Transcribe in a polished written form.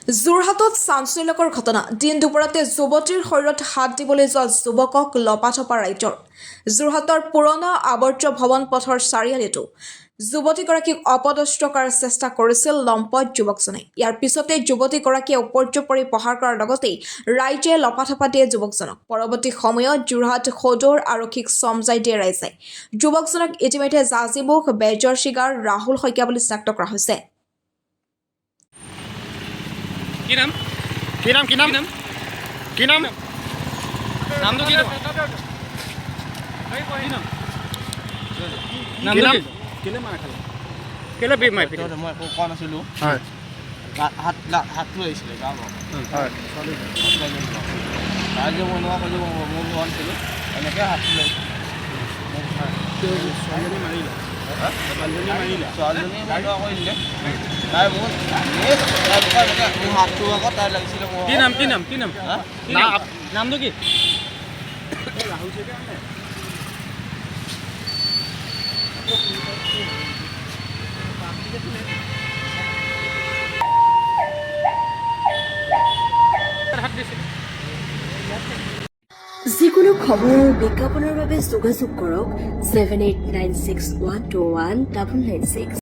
যোৰহাটত চাঞ্চল্যকৰ ঘটনা দিন দুপৰতে যুৱতীৰ শৰীৰত হাত দিবলৈ যোৱা যুৱকক লপাথপা ৰাইজৰ যোৰহাটৰ পুৰণা আৱৰ্ত ভৱন পথৰ চাৰিআলিতো যুৱতীগৰাকীক অপদস্থ কৰাৰ চেষ্টা কৰিছিল লম্পট যুৱকজনে। ইয়াৰ পিছতে যুৱতীগৰাকীয়ে উপৰ্য পৰি প্ৰহাৰ কৰাৰ লগতে ৰাইজে লপাথপা দিয়ে যুৱকজনক। পৰৱৰ্তী সময়ত যোৰহাট সদৰ আৰক্ষীক চমজাই দিয়ে ৰাইজে। যুৱকজনক ইতিমধ্যে জাজিমুখ বেজৰ চিগাৰ ৰাহুল শইকীয়া বুলি চিনাক্ত কৰা হৈছে। কি নাম? কি নাম? কি নাম? কি নাম? নামটো কি? কি নাম? কেলে মাৰ খালে? কেলে মাৰ পিটে? মই একো কোৱা নাছিলোঁ। হয় হাতটো আহিছিলে গা হয় ৰাইজে মই এনেকুৱা কৰিলোঁ মোৰ লোৱা নাছিলোঁ এনেকৈ হাতটো লাগিছিল। ছোৱালীজনী মাৰিলে? ছোৱালীজনী এনেকুৱা কৰিলে তাই মোৰ মোৰ হাতটো আগত তাই লাগিছিলে মোৰ। কি নাম? কি নাম? কি নাম? কি নাম? নামটো কি? ৰাহুল শইকীয়া নে? যিকোনো খবৰ বিজ্ঞাপনৰ বাবে যোগাযোগ কৰক 7896121996।